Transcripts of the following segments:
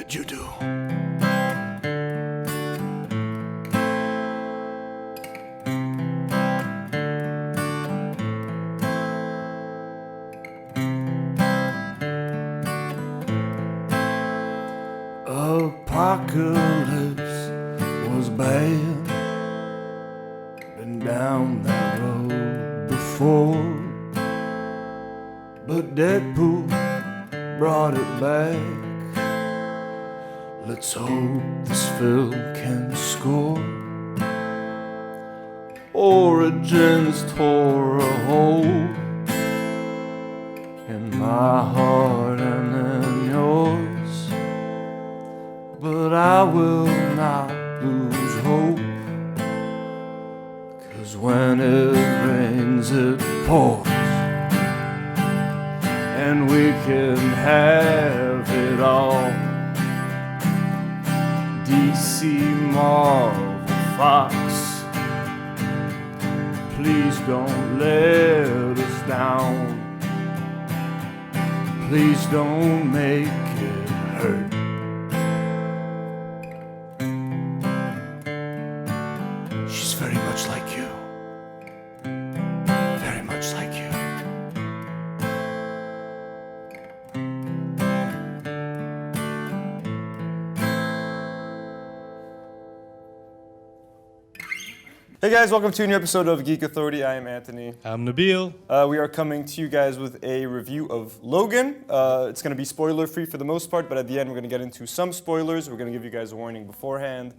did you do? Apocalypse was bad. Been down that road before, but Deadpool brought it back. Let's hope this film can score. Origins tore a hole in my heart and in yours, but I will not lose hope, 'cause when it rains it pours, and we can have it all. DC, Marvel, Fox, please don't let us down. Please don't make it hurt. She's very much like you. Very much like you. Hey guys, welcome to a new episode of Geek Authority. I am Anthony. I'm Nabil. We are coming to you guys with a review of Logan. It's going to be spoiler-free for the most part, but at the end we're going to get into some spoilers. We're going to give you guys a warning beforehand.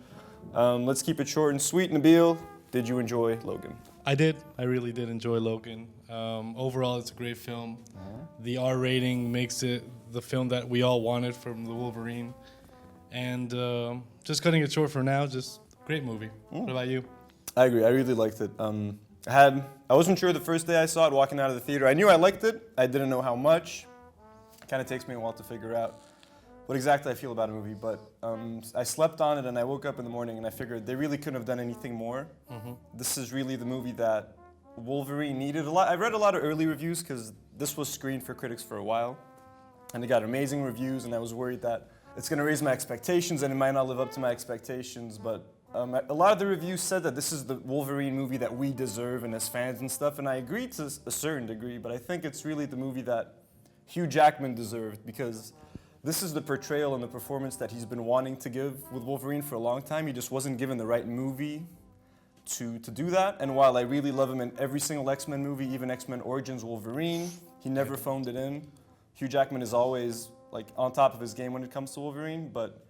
Let's keep it short and sweet. Nabil, did you enjoy Logan? I did. I really did enjoy Logan. Overall, it's a great film. The R rating makes it the film that we all wanted from the Wolverine. And just cutting it short for now, just great movie. What about you? I agree. I really liked it. I wasn't sure the first day I saw it walking out of the theater. I knew I liked it. I didn't know how much. It kind of takes me a while to figure out what exactly I feel about a movie. But I slept on it and I woke up in the morning and I figured they really couldn't have done anything more. This is really the movie that Wolverine needed a lot. I read a lot of early reviews because this was screened for critics for a while. And it got amazing reviews, and I was worried that it's going to raise my expectations and it might not live up to my expectations. But a lot of the reviews said that this is the Wolverine movie that we deserve and as fans and stuff, and I agree to a certain degree, but I think it's really the movie that Hugh Jackman deserved, because this is the portrayal and the performance that he's been wanting to give with Wolverine for a long time. He just wasn't given the right movie to do that, and while I really love him in every single X-Men movie, even X-Men Origins Wolverine, he never phoned it in. Hugh Jackman is always like on top of his game when it comes to Wolverine, but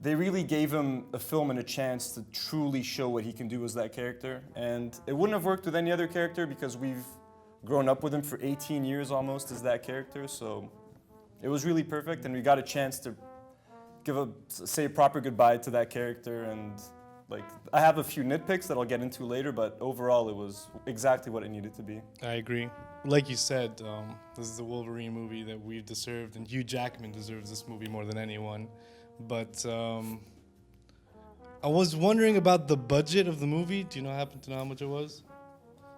they really gave him a film and a chance to truly show what he can do as that character. And it wouldn't have worked with any other character because we've grown up with him for 18 years almost as that character. So it was really perfect, and we got a chance to say a proper goodbye to that character. And like, I have a few nitpicks that I'll get into later, but overall it was exactly what it needed to be. I agree. Like you said, this is the Wolverine movie that we've deserved, and Hugh Jackman deserves this movie more than anyone. But I was wondering about the budget of the movie. Do you happen to know how much it was?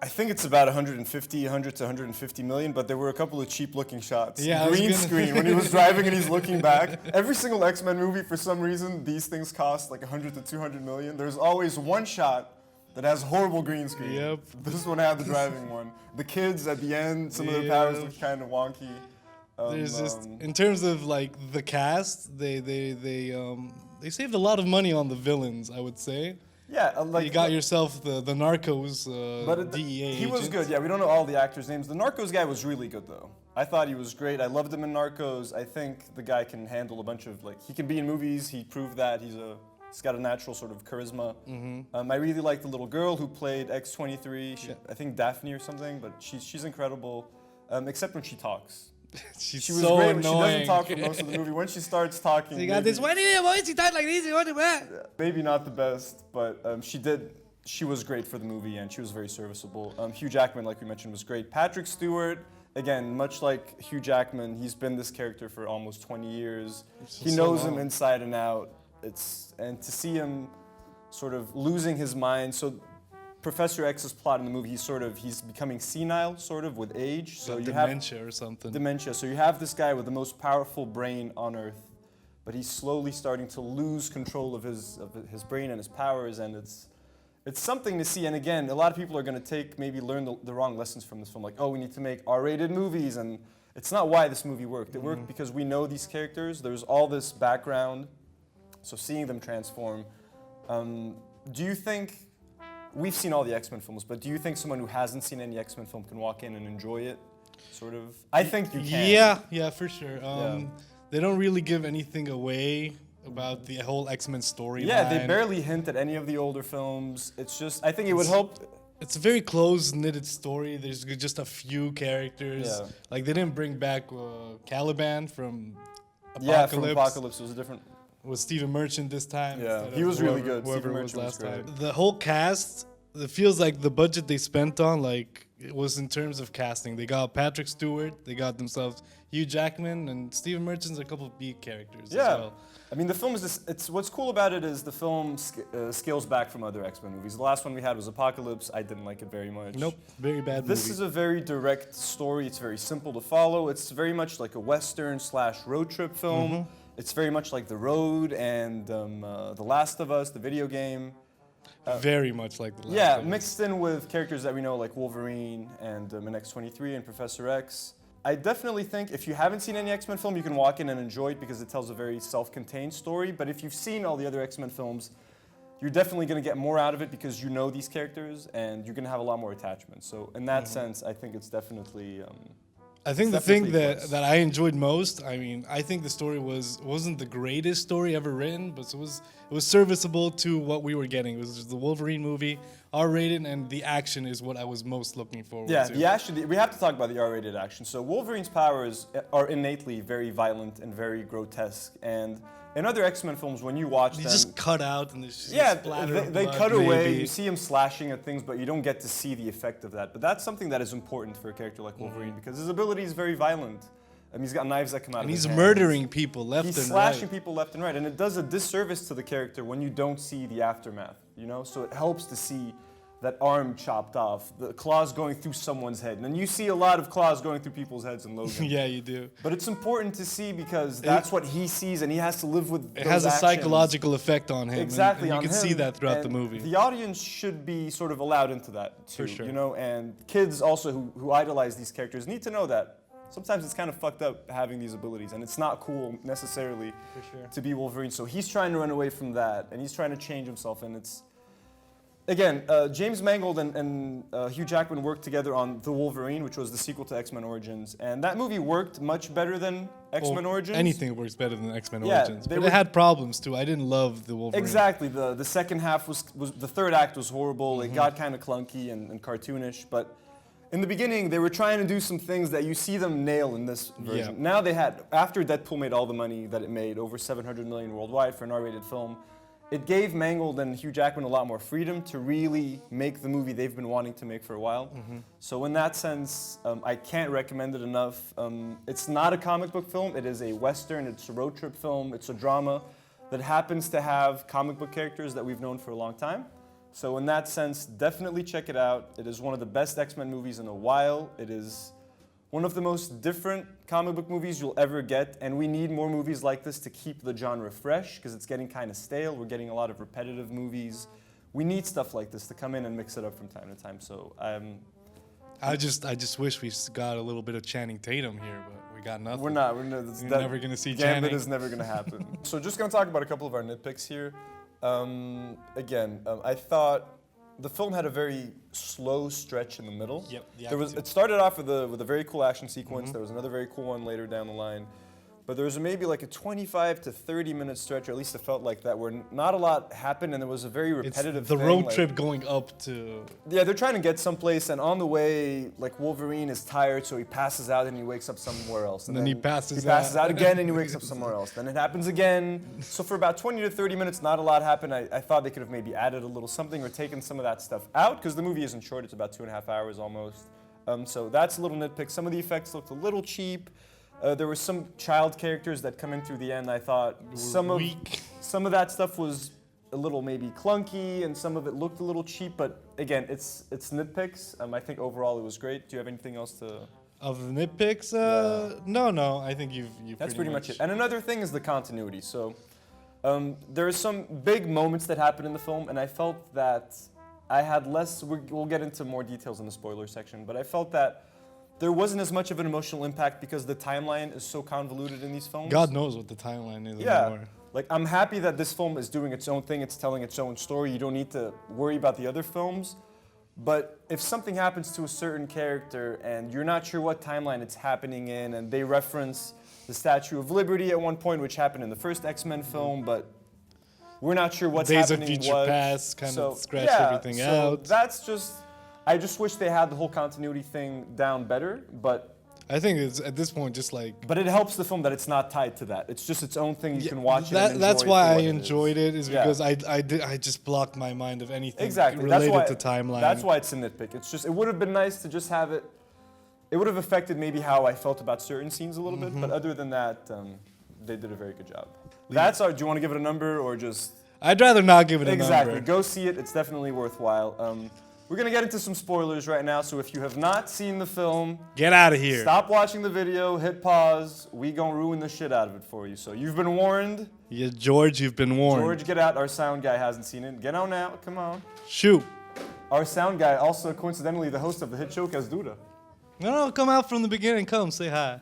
I think it's about 100 to 150 million, but there were a couple of cheap-looking shots. Yeah, green screen when he was driving and he's looking back. Every single X-Men movie, for some reason, these things cost like 100 to 200 million. There's always one shot that has horrible green screen. Yep. This one had the driving one. The kids at the end, some of their powers look kind of wonky. There's just, in terms of like the cast, they saved a lot of money on the villains, I would say. Yeah, like you got yourself the Narcos DEA he was agent. good. Yeah, we don't know all the actors' names. The Narcos guy was really good though. I thought he was great. I loved him in Narcos. I think the guy can handle a bunch of he can be in movies. He proved that. He's got a natural sort of charisma. I really liked the little girl who played X-23. I think Daphne or something, but she's incredible, except when she talks. She was so great. annoying. She doesn't talk for most of the movie. When she starts talking, you got this. Why is he talking like this? Maybe not the best, but she was great for the movie, and she was very serviceable. Hugh Jackman, like we mentioned, was great. Patrick Stewart, again, much like Hugh Jackman, he's been this character for almost 20 years. He knows him inside and out. And to see him sort of losing his mind. So Professor X's plot in the movie, he's becoming senile, sort of, with age. So you dementia or something. Dementia. So you have this guy with the most powerful brain on Earth, but he's slowly starting to lose control of his brain and his powers, and it's something to see. And again, a lot of people are going to learn the wrong lessons from this film, like, oh, we need to make R-rated movies, and it's not why this movie worked. It worked because we know these characters. There's all this background, so seeing them transform. Do you think, we've seen all the X-Men films, but do you think someone who hasn't seen any X-Men film can walk in and enjoy it? Sort of. I think you can. Yeah, for sure. Yeah. They don't really give anything away about the whole X-Men storyline. Yeah, they barely hint at any of the older films. It's just, I think it would help. It's a very close-knitted story. There's just a few characters. Yeah. Like, they didn't bring back Caliban from Apocalypse. Yeah, from Apocalypse. It was a different. With Stephen Merchant this time. Yeah, instead he of was really good. Whoever Stephen it was Merchant was last great. time. The whole cast, it feels like the budget they spent on, like, it was in terms of casting. They got Patrick Stewart, they got themselves Hugh Jackman, and Stephen Merchant's a couple of B characters as well. I mean, the film is just, it's what's cool about it is the film scales back from other X-Men movies. The last one we had was Apocalypse. I didn't like it very much. Nope, very bad movie. This is a very direct story. It's very simple to follow. It's very much like a Western / road trip film. It's very much like The Road and The Last of Us, the video game. Very much like the last Yeah, one. mixed in with characters that we know like Wolverine and X-23 and Professor X. I definitely think if you haven't seen any X-Men film, you can walk in and enjoy it because it tells a very self-contained story. But if you've seen all the other X-Men films, you're definitely going to get more out of it because you know these characters and you're going to have a lot more attachment. So in that sense, I think it's definitely... I think the it's thing definitely a that, plus. that I enjoyed most, I mean, I think the story wasn't the greatest story ever written, but it was serviceable to what we were getting. It was just the Wolverine movie, R-rated, and the action is what I was most looking forward Yeah, to. the action, we have to talk about the R-rated action. So Wolverine's powers are innately very violent and very grotesque. And in other X-Men films, when you watch They them... just cut out and there's just a Yeah, splatter of they blood, cut away, maybe. you see him slashing at things, but you don't get to see the effect of that. But that's something that is important for a character like Wolverine because his ability is very violent. I mean, he's got knives that come out And of his he's hands. murdering people left He's and slashing right. people left and right, and it does a disservice to the character when you don't see the aftermath, you know? So it helps to see that arm chopped off, the claws going through someone's head. And you see a lot of claws going through people's heads in Logan. Yeah, you do. But it's important to see because that's what he sees, and he has to live with It those has a actions. psychological effect on him. Exactly, and on you can him. see that throughout the And movie. The audience should be sort of allowed into that too, For sure. you know. And kids also who idolize these characters need to know that sometimes it's kind of fucked up having these abilities, and it's not cool necessarily to be Wolverine. So he's trying to run away from that, and he's trying to change himself, and it's. Again, James Mangold and Hugh Jackman worked together on The Wolverine, which was the sequel to X-Men Origins. And that movie worked much better than X-Men Origins. Anything works better than X-Men Yeah, Origins. they But were- it had problems too. I didn't love the Wolverine. Exactly. The second half was the third act was horrible. It got kind of clunky and cartoonish. But in the beginning, they were trying to do some things that you see them nail in this version. Yeah. Now they had, after Deadpool made all the money that it made, over 700 million worldwide for an R-rated film, it gave Mangold and Hugh Jackman a lot more freedom to really make the movie they've been wanting to make for a while. So in that sense, I can't recommend it enough. It's not a comic book film. It is a Western. It's a road trip film. It's a drama that happens to have comic book characters that we've known for a long time. So in that sense, definitely check it out. It is one of the best X-Men movies in a while. It is one of the most different comic book movies you'll ever get, and we need more movies like this to keep the genre fresh because it's getting kind of stale. We're getting a lot of repetitive movies. We need stuff like this to come in and mix it up from time to time. So I just wish we got a little bit of Channing Tatum here, but we got nothing. we're not. We're never gonna see Gambit Channing. is never gonna happen. So just gonna talk about a couple of our nitpicks here. I thought the film had a very slow stretch in the middle. Yep, the There was. action. It started off with a very cool action sequence. There was another very cool one later down the line. But there was maybe like a 25 to 30 minute stretch, or at least it felt like that, where not a lot happened, and it was a very It's repetitive the thing, road like- trip going up to. Yeah, they're trying to get someplace, and on the way, like Wolverine is tired, so he passes out and he wakes up somewhere else. And then he passes He passes out. out again and he wakes up somewhere else. Then it happens again. So for about 20 to 30 minutes, not a lot happened. I thought they could have maybe added a little something or taken some of that stuff out, because the movie isn't short. It's about 2.5 hours almost. So that's a little nitpick. Some of the effects looked a little cheap. There were some child characters that come in through the end. I thought some of that stuff was a little maybe clunky, and some of it looked a little cheap. But again, it's nitpicks. I think overall it was great. Do you have anything else to? Of the nitpicks, no. I think you've. That's pretty much it. And another thing is the continuity. So there are some big moments that happen in the film, and I felt that I had less. We'll get into more details in the spoiler section, but I felt that there wasn't as much of an emotional impact because the timeline is so convoluted in these films. God knows what the timeline is Yeah. anymore. Like, I'm happy that this film is doing its own thing. It's telling its own story. You don't need to worry about the other films. But if something happens to a certain character and you're not sure what timeline it's happening in, and they reference the Statue of Liberty at one point, which happened in the first X-Men film, but we're not sure what's Days of happening. Future Past kind of scratch everything out. That's just, I just wish they had the whole continuity thing down better, but I think it's at this point just like. it helps the film that it's not tied to that. It's just its own thing. You can watch it. And That's enjoy why for I what enjoyed it. Is Yeah. because I just blocked my mind of anything Exactly. related to timeline. That's why it's a nitpick. It's just, it would have been nice to just have it. It would have affected maybe how I felt about certain scenes a little bit, but other than that, they did a very good job. That's our. Do you want to give it a number or just? I'd rather not give it a Exactly. number. Go see it. It's definitely worthwhile. We're gonna get into some spoilers right now, so if you have not seen the film, Get out of here. stop watching the video, hit pause. We gonna ruin the shit out of it for you. So you've been warned. Yeah, George, you've been warned. George, get out. Our sound guy hasn't seen it. Get on out. Come on. Shoot. Our sound guy, also coincidentally the host of the hit show Duda. No, come out from the beginning. Come, say hi.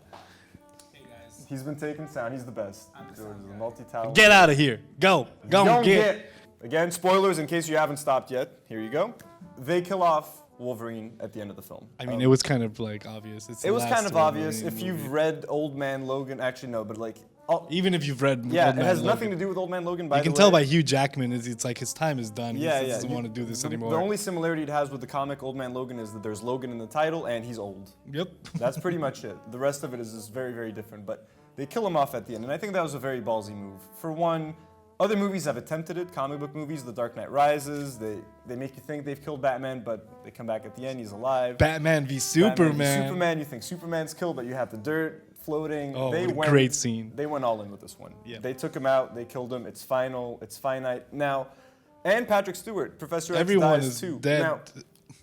He's been taking sound. He's the best. George is a multi-talented. Get out of here. Go. Go Don't get. Again, spoilers in case you haven't stopped yet. Here you go. They kill off Wolverine at the end of the film. I mean, it was kind of like obvious. It's It the was last kind of obvious. Wolverine If you've movie. read Old Man Logan, actually no, but like, Even if you've read yeah, Old it Man has Logan. nothing to do with Old Man Logan. By You the can way. tell by Hugh Jackman, it's like his time is done. Yeah, he yeah. doesn't want to do this the anymore. The only similarity it has with the comic Old Man Logan is that there's Logan in the title and he's old. Yep. That's pretty much it. The rest of it is just very, very different. But they kill him off at the end, and I think that was a very ballsy move. For one, other movies have attempted it. Comic book movies, The Dark Knight Rises, they make you think they've killed Batman, but they come back at the end, he's alive. Batman v Batman v Superman. Superman, you think Superman's killed, but you have the dirt floating. Oh, what a great scene. They went all in with this one. Yeah. They took him out, they killed him. It's final, it's finite. Now, and Patrick Stewart, Professor X Everyone dies is too. dead. Now,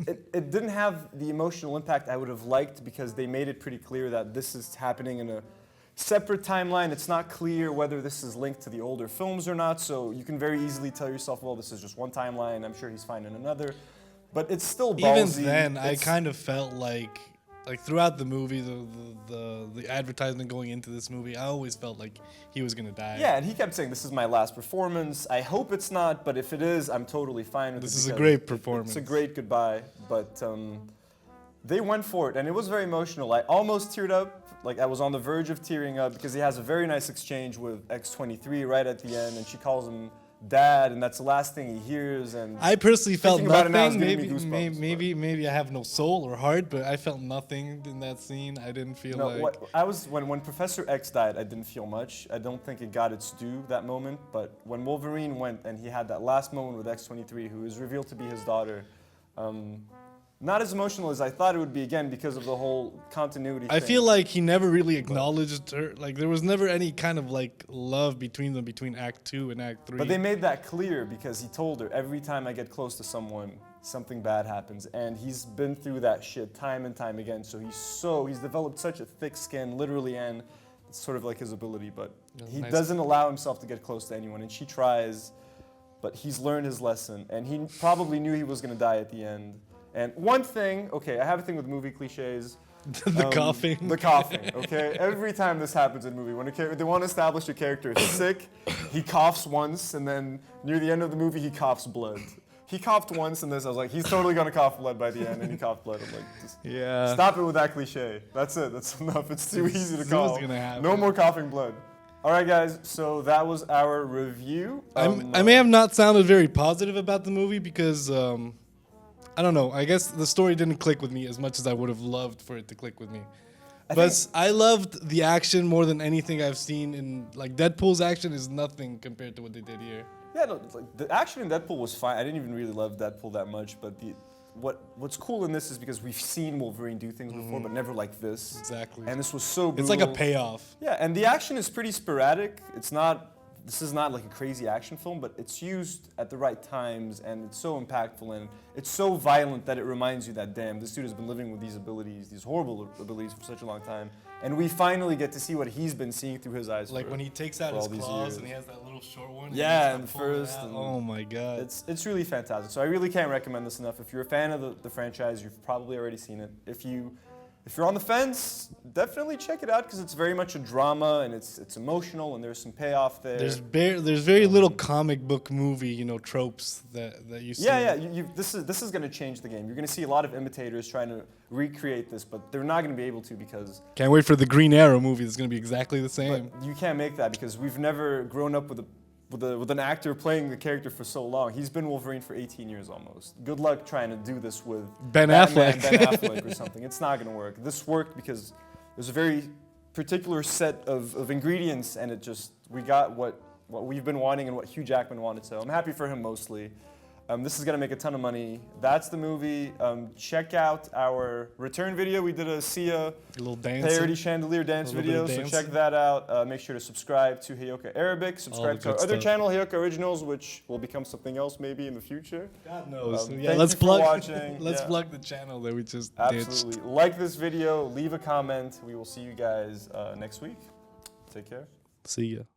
it didn't have the emotional impact I would have liked because they made it pretty clear that this is happening in a separate timeline. It's not clear whether this is linked to the older films or not, so you can very easily tell yourself, well, this is just one timeline, I'm sure he's fine in another. But it's still ballsy. Even then, I It's- kind of felt like throughout the movie, the advertisement going into this movie, I always felt like he was gonna die. Yeah, and he kept saying, this is my last performance. I hope it's not, but if it is, I'm totally fine with it. This is a because great performance. It's a great goodbye, but they went for it, and it was very emotional. I almost teared up. Like, I was on the verge of tearing up because he has a very nice exchange with X-23 right at the end, and she calls him Dad, and that's the last thing he hears. And I personally felt Thinking about it now is nothing. giving me goosebumps, Maybe I have no soul or heart, but I felt nothing in that scene. I didn't feel no, like. what I was when Professor X died, I didn't feel much. I don't think it got its due that moment. But when Wolverine went and he had that last moment with X-23, who is revealed to be his daughter, not as emotional as I thought it would be again because of the whole continuity. I thing. feel like he never really acknowledged her. Like there was never any kind of like love between them between Act 2 and Act 3. But they made that clear because he told her, every time I get close to someone, something bad happens. And he's been through that shit time and time again. So he's developed such a thick skin, literally, and it's sort of like his ability. But he nice. doesn't allow himself to get close to anyone. And she tries, but he's learned his lesson. And he probably knew he was going to die at the end. And one thing, okay, I have a thing with movie cliches. the coughing. The coughing, okay? Every time this happens in a movie, when they want to establish a character is sick, he coughs once, and then near the end of the movie, he coughs blood. He coughed once in this, I was like, he's totally gonna cough blood by the end, and he coughed blood. I'm like, just Yeah. stop it with that cliche. That's it, that's enough. It's too easy to It was call. gonna happen. No more coughing blood. All right, guys, so that was our review. I may have not sounded very positive about the movie because I don't know. I guess the story didn't click with me as much as I would have loved for it to click with me. But I loved the action more than anything I've seen in like Deadpool's action is nothing compared to what they did here. Yeah, no, it's like, the action in Deadpool was fine. I didn't even really love Deadpool that much, but what's cool in this is because we've seen Wolverine do things before, but never like this. Exactly. And this was so brutal. It's like a payoff. Yeah, and the action is pretty sporadic. It's not this is not like a crazy action film, but it's used at the right times, and it's so impactful, and it's so violent that it reminds you that, damn, this dude has been living with these abilities, these horrible abilities for such a long time, and we finally get to see what he's been seeing through his eyes. Like for, when he takes out for his all these claws years. and he has that little short one. Yeah, and and he's pulling it first, out. and Oh my god. it's really fantastic. So I really can't recommend this enough. If you're a fan of the franchise, you've probably already seen it. If you're on the fence, definitely check it out because it's very much a drama and it's emotional and there's some payoff there. There's very little comic book movie, tropes that you see. Yeah. This is going to change the game. You're going to see a lot of imitators trying to recreate this, but they're not going to be able to because. Can't wait for the Green Arrow movie. That's going to be exactly the same. But you can't make that because we've never grown up with an actor playing the character for so long. He's been Wolverine for 18 years almost. Good luck trying to do this with Ben Batman, Affleck. Ben Affleck or something. It's not going to work. This worked because there's a very particular set of ingredients, and we got what we've been wanting and what Hugh Jackman wanted. So I'm happy for him mostly. This is going to make a ton of money. That's the movie. Check out our return video. We did a Sia little dance. parody chandelier dance video, so check that out. Make sure to subscribe to Heyoka Arabic. Subscribe to our other channel, Heyoka Originals, which will become something else maybe in the future. God knows. Thank let's you for plug. watching. Let's Yeah. plug the channel that we just Absolutely. ditched. Like this video, leave a comment. We will see you guys next week. Take care. See ya.